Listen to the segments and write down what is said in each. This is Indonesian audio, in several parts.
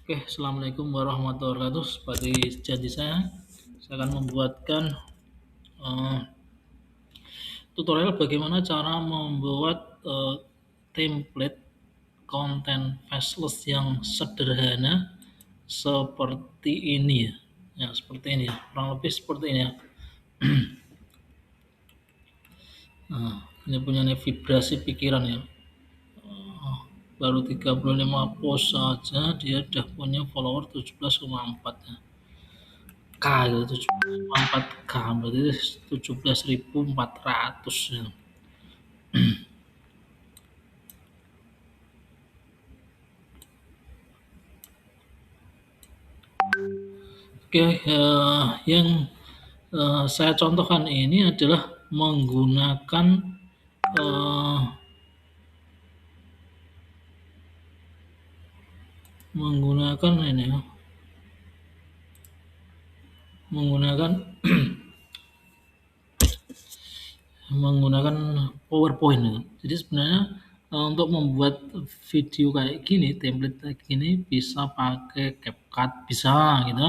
Oke, assalamualaikum warahmatullahi wabarakatuh. Seperti janji saya akan membuatkan eh, tutorial bagaimana cara membuat template konten faceless yang sederhana seperti ini ya. Ya, seperti ini ya. Kurang lebih seperti ini ya. Nah, ini punya vibrasi pikiran ya. Baru 35 post saja dia udah punya follower 17,4 ya. K gitu 17,4 K berarti 17.400 ya. Oke, yang saya contohkan ini adalah eh, menggunakan ini ya, menggunakan menggunakan PowerPoint ya. Jadi sebenarnya untuk membuat video kayak gini, template kayak gini bisa pakai CapCut bisa gitu,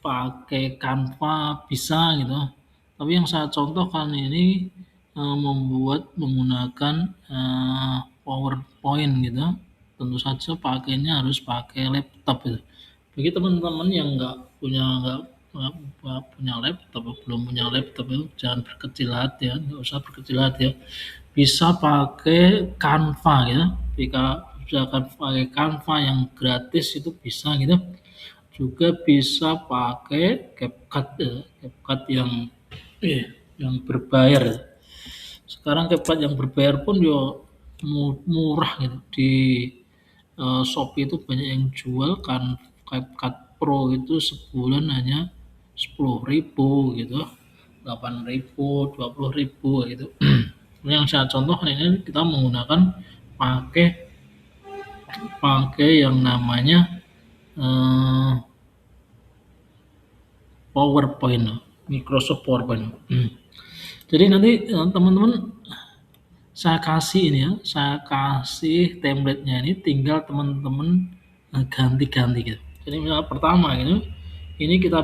pakai Canva bisa gitu. Tapi yang saya contohkan ini membuat menggunakan PowerPoint gitu. Tentu saja pakainya harus pakai laptop gitu. Bagi teman-teman yang nggak punya laptop, belum punya laptop itu jangan berkecil hati ya, nggak usah berkecil hati ya. Bisa pakai Canva gitu, jika bisa pakai Canva yang gratis itu bisa gitu. Juga bisa pakai CapCut ya, CapCut yang berbayar. Sekarang CapCut yang berbayar pun yo murah gitu di Shopee itu banyak yang jual kan CapCut Pro itu sebulan hanya 10.000 gitu, 8.000, 20.000 gitu. Yang saya contoh ini kita menggunakan pakai pakai yang namanya eh, PowerPoint, Microsoft PowerPoint. Jadi nanti teman-teman saya kasih ini ya, saya kasih template-nya ini tinggal teman-teman ganti-ganti gitu. Jadi misalnya pertama gitu, ini kita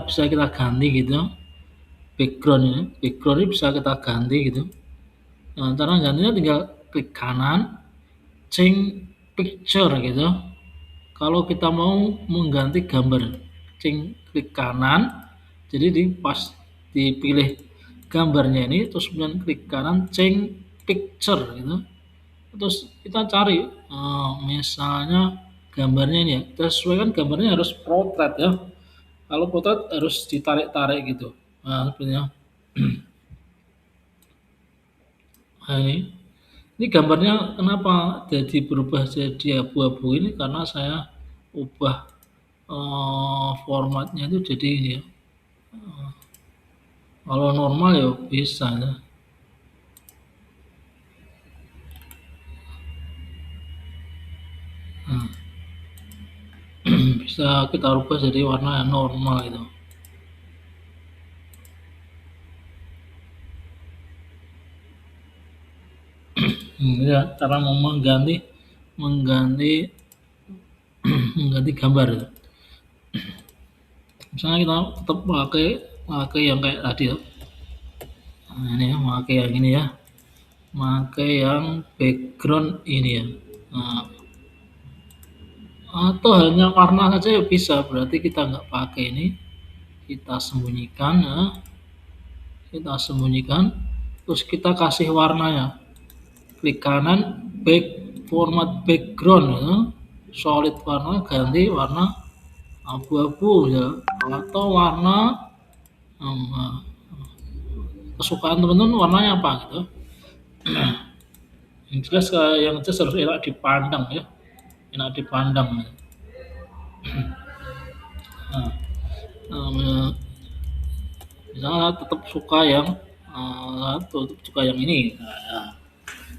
ganti gitu, background ini bisa kita ganti gitu. Nah, cara gantinya tinggal klik kanan, change picture gitu. Kalau kita mau mengganti gambar, klik kanan, jadi pas dipilih gambarnya ini, terus kemudian klik kanan, change picture gitu. Terus kita cari misalnya gambarnya ini ya, kita sesuaikan gambarnya harus portrait ya. Kalau portrait harus ditarik-tarik gitu. Nah, sebenarnya. Nah, ini gambarnya kenapa jadi berubah jadi abu-abu ini karena saya ubah formatnya itu jadi ini ya. Kalau normal ya bisa ya. Nah, bisa kita ubah jadi warna yang normal itu. Ya, cara mau mengganti mengganti gambar itu. Misalnya kita tetap pakai pakai yang kayak tadi ya. Nah, ini ya, pakai yang ini ya. Pakai yang background ini ya. Nah, atau hanya warna saja ya bisa, berarti kita nggak pakai ini, kita sembunyikan ya, kita sembunyikan, terus kita kasih warnanya, klik kanan, format background ya, solid warna ganti warna abu-abu ya, atau warna um, kesukaan teman-teman warnanya apa gitu. Yang jelas yang jelas harus enak dipandang ya, enak dipandang. Nah, um, misalnya tetap suka yang tetap suka yang ini. Nah,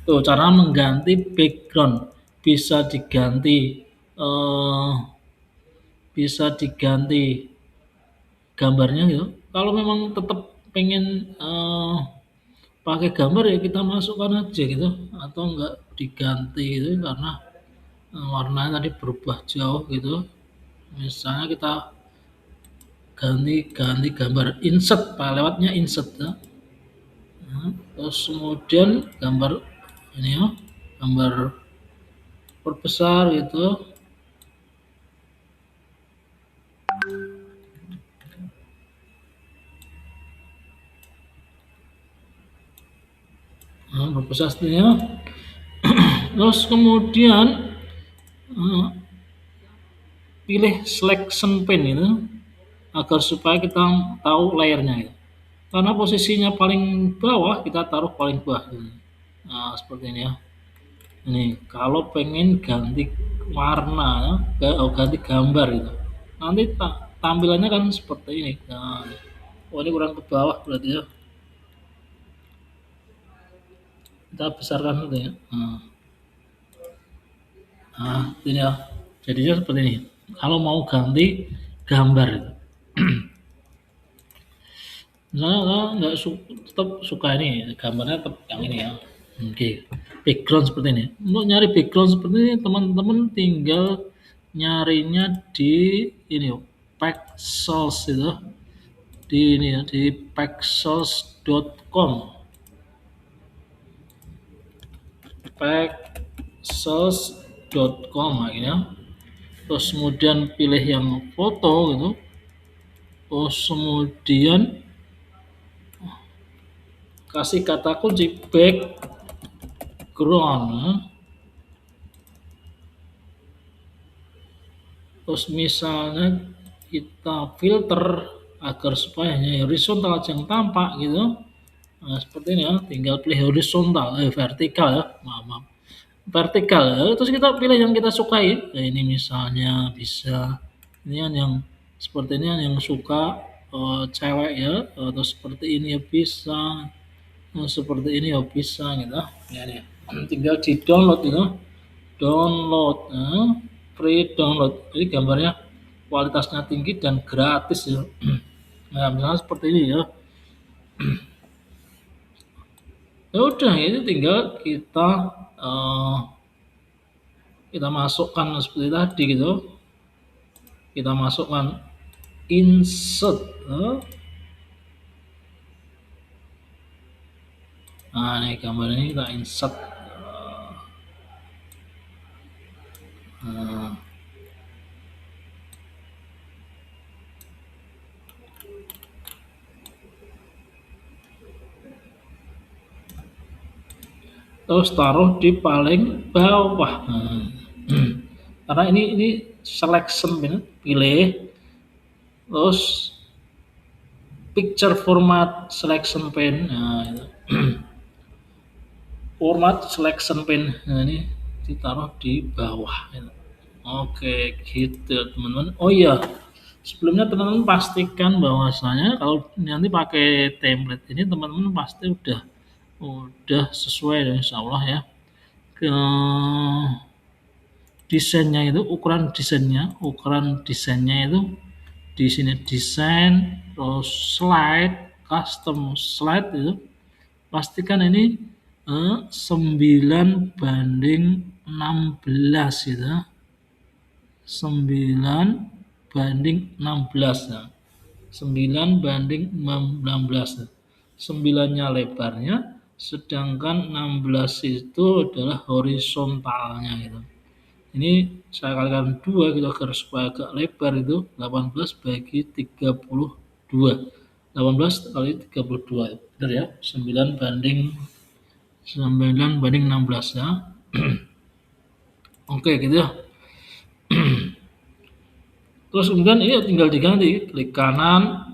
tuh cara mengganti background bisa diganti eh, bisa diganti gambarnya gitu. Kalau memang tetap pengen pakai gambar ya kita masukkan aja gitu atau enggak diganti gitu karena warnanya tadi berubah jauh gitu. Misalnya kita ganti gambar insert, pak lewatnya insert ya. Nah, terus kemudian gambar ini ya, gambar perbesar gitu. Nah, perbesar sepertinya. Terus kemudian eh, pilih selection pen itu agar supaya kita tahu layernya gitu. Karena posisinya paling bawah kita taruh paling bawah. Nah, seperti ini ya. Ini kalau pengen ganti warna ya, ganti gambar gitu. Nanti tampilannya kan seperti ini. Nah, oh ini kurang ke bawah berarti ya. Kita besarkan dulu ya. Nah, ini ya. Jadinya seperti ini. Kalau mau ganti gambar itu. Misalnya kalau nggak tetap suka ini gambarnya tetap yang ini ya. Oke, background seperti ini. Untuk nyari background seperti ini teman-teman tinggal nyarinya di ini Pexels itu di ini ya di pexels.com pexels.com akhirnya. Terus kemudian pilih yang foto gitu. Terus kemudian kasih kata kunci background. Terus misalnya kita filter agar supaya hanya horizontal aja yang tampak gitu. Nah, seperti ini ya, tinggal pilih horizontal, vertikal ya, maaf. Vertikal ya, terus kita pilih yang kita sukai. Nah, ini misalnya bisa ini yang seperti ini yang suka cewek ya, atau seperti ini ya bisa, seperti ini ya bisa gitu. Ya, ini. Tinggal di download gitu. Download, free download. Jadi gambarnya kualitasnya tinggi dan gratis ya. Nah, misalnya seperti ini ya. Ya udah, ini tinggal eh, kita masukkan seperti tadi gitu. Kita masukkan insert. Nah, ini gambar ini kita insert. Nah, terus taruh di paling bawah. Nah, karena ini selection ini pilih terus picture format selection pen. Nah, itu. Format selection pen. Nah, ini ditaruh di bawah. Gitu. Oke, gitu teman-teman. Oh iya, sebelumnya teman-teman pastikan bahwasanya kalau nanti pakai template ini teman-teman pasti udah sesuai ya, insya Allah ya. Ke desainnya itu ukuran desainnya itu di sini desain terus slide custom slide itu pastikan ini 9:16 gitu. 9:16 ya. 9:16. 9-nya lebarnya, sedangkan 16 itu adalah horizontalnya gitu. Ini saya kalikan 2 gitu agar supaya agak lebar itu 18 bagi 32. 18 kali 32. Benar ya? 9:16 ya. Oke gitu ya. Terus kemudian ini tinggal diganti, klik kanan,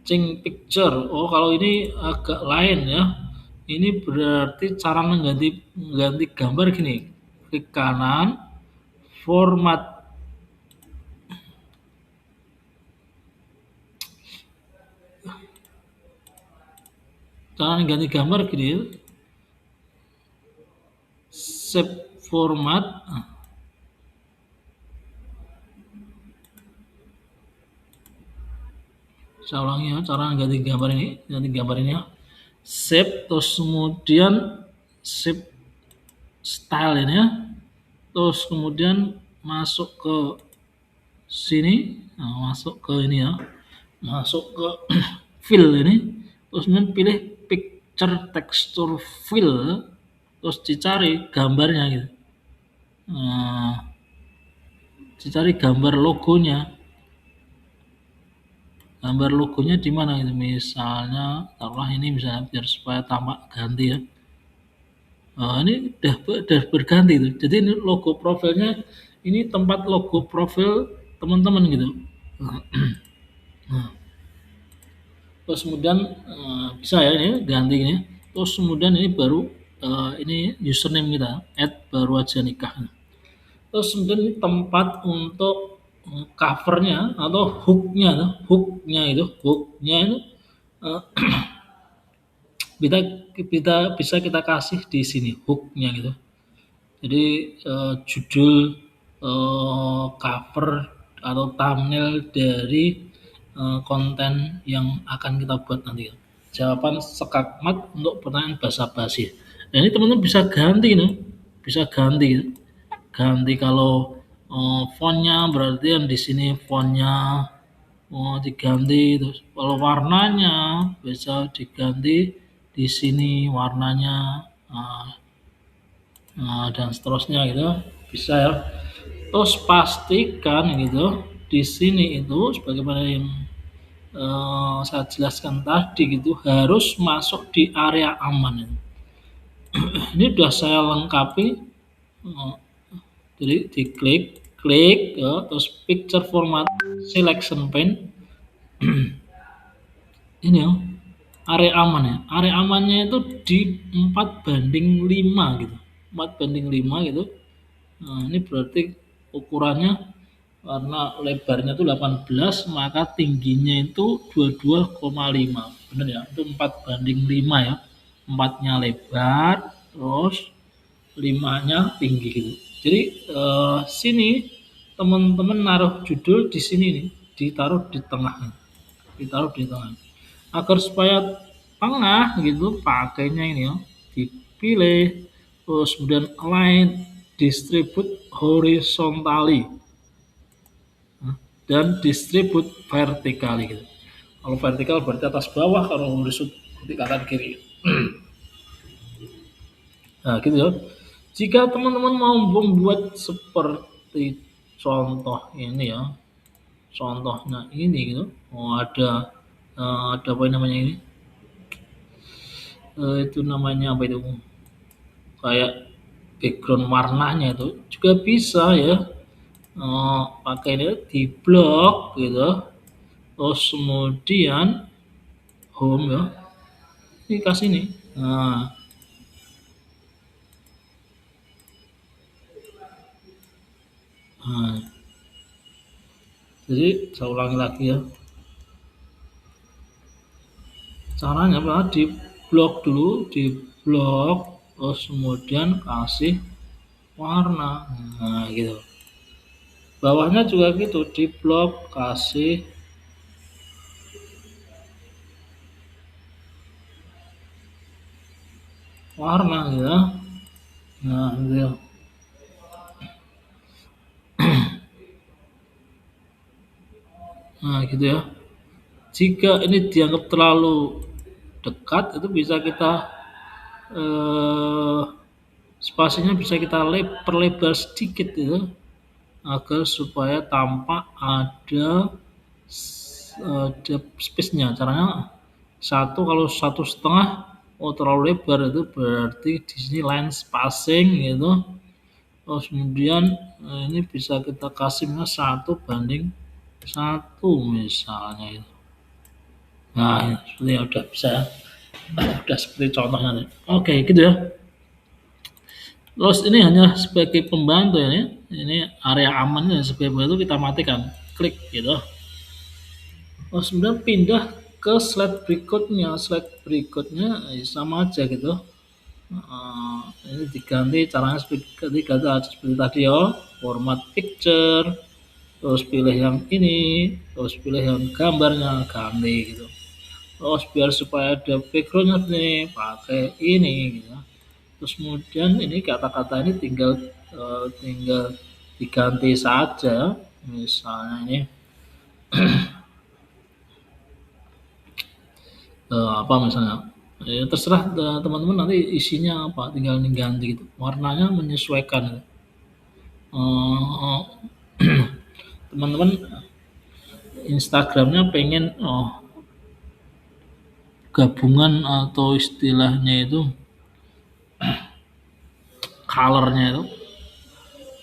change picture. Oh kalau ini agak lain ya. Ini berarti cara mengganti gambar gini. Klik kanan, format. Cara mengganti gambar gini. Save format. Saya ulangi ya, cara ganti gambar ini ya. Save terus kemudian save style ini ya. terus kemudian masuk ke sini, nah, masuk ke ini ya, masuk ke fill ini, terus kemudian pilih picture texture fill, terus dicari gambarnya gitu. Nah, dicari gambar logonya. Gambar logonya di mana gitu. Misalnya taruhlah ini misalnya biar supaya tampak ganti ya. Ini udah berganti tuh. Jadi ini logo profilnya ini tempat logo profil teman-teman gitu. Nah, terus kemudian bisa ya ini ganti ini. Terus kemudian ini baru ini username kita, add baru aja nikah. Terus kemudian ini tempat untuk covernya atau hooknya itu eh, kita bisa kita kasih di sini hooknya gitu. Jadi judul cover atau thumbnail dari konten yang akan kita buat nanti. Jawaban sekakmat untuk pertanyaan basa-basi. Nah ini teman-teman bisa ganti nih, bisa ganti. Ganti kalau fontnya berarti yang di sini fontnya diganti, terus kalau warnanya bisa diganti di sini warnanya. Dan seterusnya gitu bisa ya. Terus pastikan gitu di sini itu sebagaimana yang saya jelaskan tadi gitu harus masuk di area aman. Ini sudah saya lengkapi. Eh, jadi klik ya, terus picture format selection pane ini ya area aman ya. Area amannya itu di 4:5 gitu. 4:5 gitu. Nah, ini berarti ukurannya karena lebarnya itu 18 maka tingginya itu 22,5. Benar ya? Itu 4:5 ya. 4-nya lebar, terus 5-nya tinggi gitu. Jadi sini teman-teman naruh judul di sini nih, ditaruh di tengah. Ditaruh di tengah. Agar supaya tengah gitu pakainya ini ya, dipilih terus kemudian align distribute horizontally dan distribute vertically gitu. Kalau vertikal berarti atas bawah, kalau horizontal berarti kanan kiri. Nah, gitu ya. Jika teman-teman mau membuat seperti contoh ini ya, contohnya ini gitu. Oh, ada apa namanya ini? Itu namanya apa itu? Kayak background warnanya itu juga bisa ya. Pakai ini di blok gitu. Terus kemudian home ya. Ini kasih nih. Nah, jadi saya ulangi lagi ya. Caranya apa? Di blok dulu, di blok, terus kemudian kasih warna. Nah, gitu. Bawahnya juga gitu, di blok kasih warna ya. Nah, gitu. Nah, gitu ya. Jika ini dianggap terlalu dekat, itu bisa kita eh, spasinya bisa kita perlebar sedikit gitu agar supaya tampak ada space-nya. Caranya kalau 1,5 terlalu lebar itu berarti di sini line spacing gitu. Terus kemudian ini bisa kita kasihnya 1:1 misalnya itu. Nah, ini seperti udah bisa ya. Udah seperti contohnya. Oke, gitu ya. Terus ini hanya sebagai pembantu ya. Ini area aman dan sebagai pembantu kita matikan. Klik gitu. Terus kemudian pindah ke slide berikutnya. Slide berikutnya sama aja gitu. Ini diganti caranya seperti tadi ya. Format picture. Terus pilih yang ini. Terus pilih yang gambarnya ganti gitu. Terus biar supaya ada backgroundnya nih pakai ini gitu. Terus kemudian ini kata-kata ini tinggal diganti saja. Misalnya ini apa misalnya, ya terserah teman-teman nanti isinya apa, tinggal diganti gitu. Warnanya menyesuaikan. Eh, teman-teman Instagramnya pengen gabungan atau istilahnya itu colornya itu,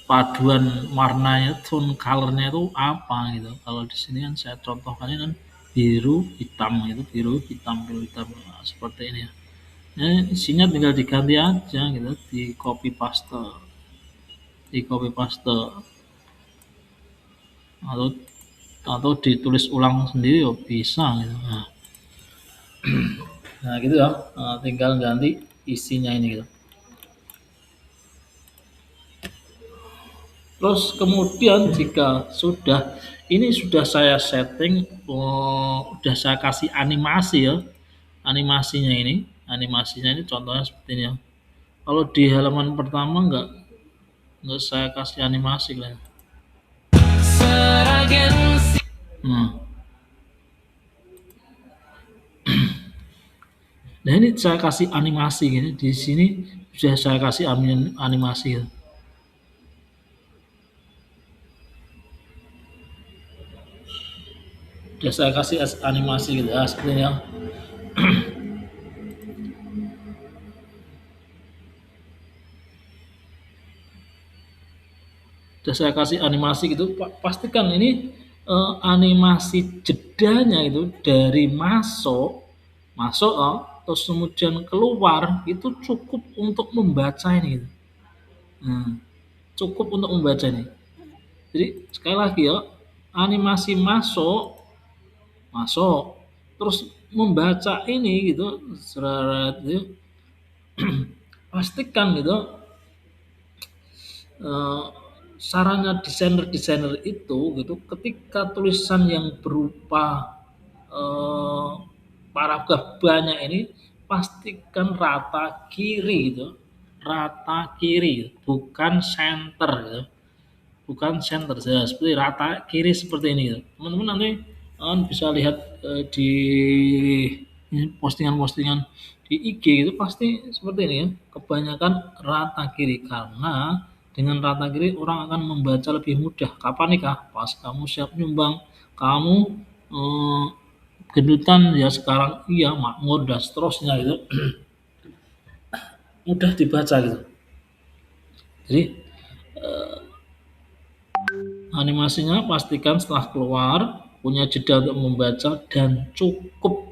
paduan warnanya, tone colornya itu apa gitu. Kalau di sini kan saya contohkan ini kan biru hitam gitu, biru hitam. Nah, seperti ini ya. Isinya tinggal diganti aja gitu, di copy paste atau ditulis ulang sendiri ya bisa gitu. Nah gitu ya. Tinggal ganti isinya ini gitu. Terus kemudian jika sudah saya setting, sudah saya kasih animasi ya, animasinya ini contohnya seperti ini ya. Kalau di halaman pertama nggak saya kasih animasi lah. Nah, nah ini saya kasih animasi gini. Di sini sudah saya kasih animasi ya. Sudah saya kasih animasi gitu ya seperti ini ya. Sudah saya kasih animasi gitu, pastikan ini animasi jedanya itu dari masuk, terus kemudian keluar itu cukup untuk membaca ini gitu. Nah, cukup untuk membaca ini. Jadi sekali lagi ya, animasi masuk, terus membaca ini gitu, seret gitu, pastikan gitu, eee, sarannya desainer-desainer itu gitu, ketika tulisan yang berupa, eee, paragraf banyak ini, pastikan rata kiri gitu, bukan center gitu. Bukan center saja, seperti rata kiri seperti ini gitu. Teman-teman nanti bisa lihat di postingan-postingan di IG itu pasti seperti ini ya. Kebanyakan rata kiri karena dengan rata kiri orang akan membaca lebih mudah. Kapan nikah? Pas kamu siap nyumbang, kamu eh, gendutan ya sekarang iya makmur dan seterusnya itu mudah dibaca gitu. Jadi animasinya pastikan setelah keluar punya jeda untuk membaca dan cukup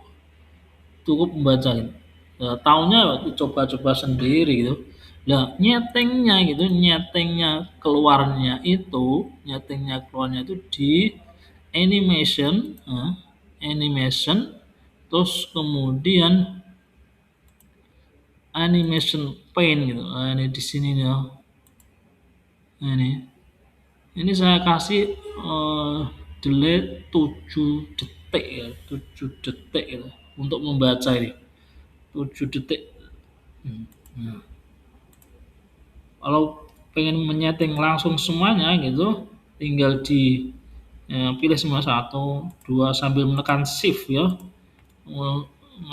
cukup membaca gitu. Ya, taunya waktu coba-coba sendiri gitu. Nah, nyetingnya keluarnya itu di animation, animation, terus kemudian animation paint gitu. Nah, ini di sini nih ya. Nah, ini saya kasih delay 7 detik ya, 7 detik gitu, untuk membaca ini. 7 detik. Nah, kalau pengen menyeting langsung semuanya gitu, tinggal pilih semua satu, dua sambil menekan shift ya. Eh,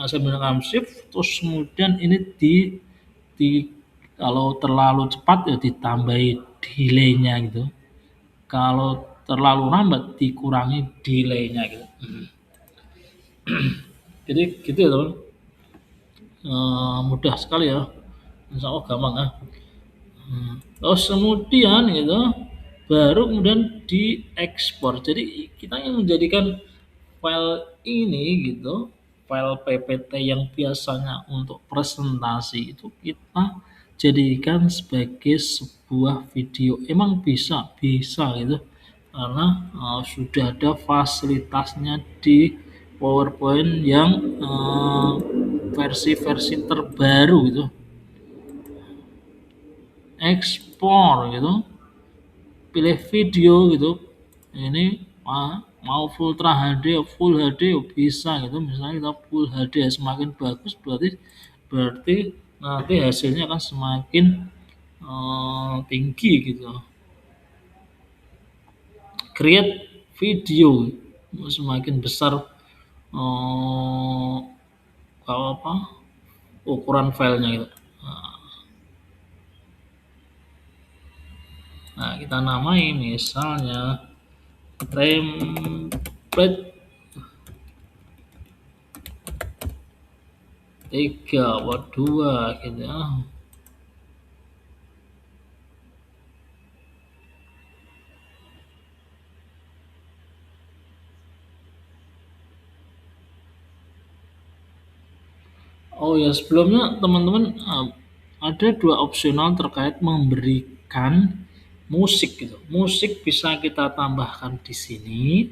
Sambil menekan shift, terus kemudian ini di kalau terlalu cepat ya ditambahi delay-nya gitu. Kalau terlalu lambat dikurangi delay-nya gitu. Jadi gitu ya teman. Mudah sekali ya. Insya Allah gampang ya. Terus kemudian gitu baru kemudian diekspor. Jadi kita yang menjadikan file ini gitu, file PPT yang biasanya untuk presentasi itu kita jadikan sebagai sebuah video. Emang bisa gitu. Karena sudah ada fasilitasnya di PowerPoint yang versi-versi terbaru gitu. Ekspor gitu, pilih video gitu. Ini mau Ultra HD, Full HD bisa gitu. Misalnya kita Full HD semakin bagus berarti berarti nanti hasilnya akan semakin tinggi gitu. Create video semakin besar eh, apa ukuran filenya gitu. Nah, kita namai misalnya template 3 buat 2 gitu ya. Oh ya, sebelumnya teman-teman ada 2 opsional terkait memberikan musik gitu. Musik bisa kita tambahkan di sini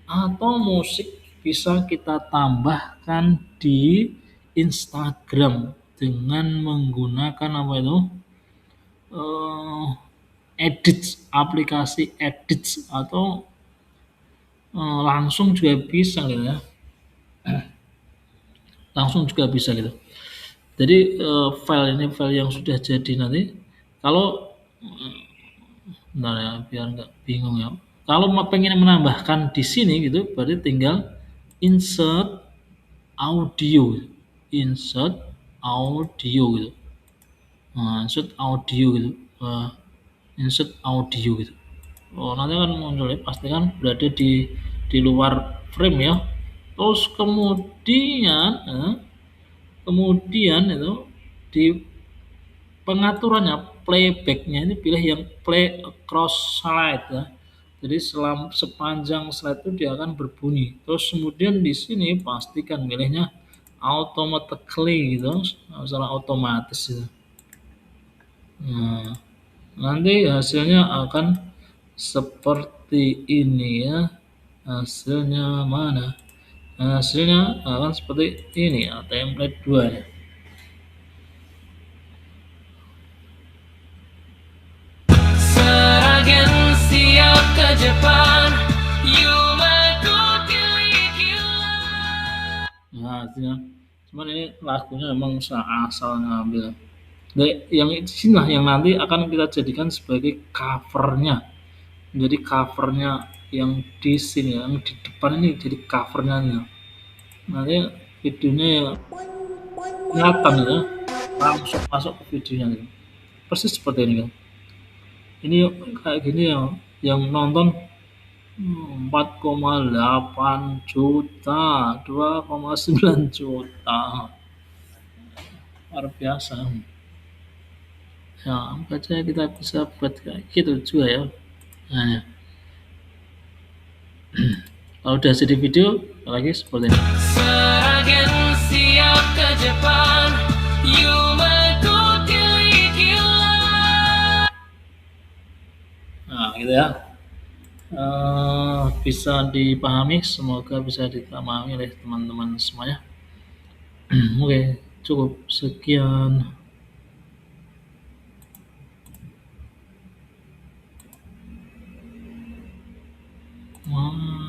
atau musik bisa kita tambahkan di Instagram dengan menggunakan apa itu? eh aplikasi edit atau langsung juga bisa gitu ya. Langsung juga bisa gitu. Jadi file ini file yang sudah jadi nanti kalau bentar ya biar nggak bingung ya. Kalau mau pengen menambahkan di sini gitu berarti tinggal insert audio. Insert audio gitu. Nah, insert audio gitu. Insert audio gitu. Oh, nanti kan muncul ya, pasti kan berada di luar frame ya. Terus kemudian itu di pengaturannya playbacknya ini pilih yang play across slide ya. Jadi sepanjang slide itu dia akan berbunyi. Terus kemudian di sini pastikan milihnya automatically gitu, masalah otomatis gitu. Nah, nanti hasilnya akan seperti ini ya. Hasilnya mana? Hasilnya akan seperti ini ya, template 2 ya. Seragen siap ke Jepang, nah, artinya, cuman ini lagunya memang asal ngambil. Nah, yang sini lah yang nanti akan kita jadikan sebagai covernya. Jadi covernya yang di sini, yang di depan ini jadi covernya nih. Nanti videonya yang kelihatan ya, langsung masuk ke videonya gitu. Persis seperti ini kan. Ini kayak gini yang nonton 4,8 juta, 2,9 juta. Luar biasa. Ya, baca kita bisa buat kayak gitu juga ya. Nah, ya. Kalau udah jadi video, lagi seperti ini. Seragen siap ke Jepang, nah, gitu ya. Bisa dipahami, semoga bisa dipahami oleh teman-teman semuanya. Oke, cukup sekian. Wah.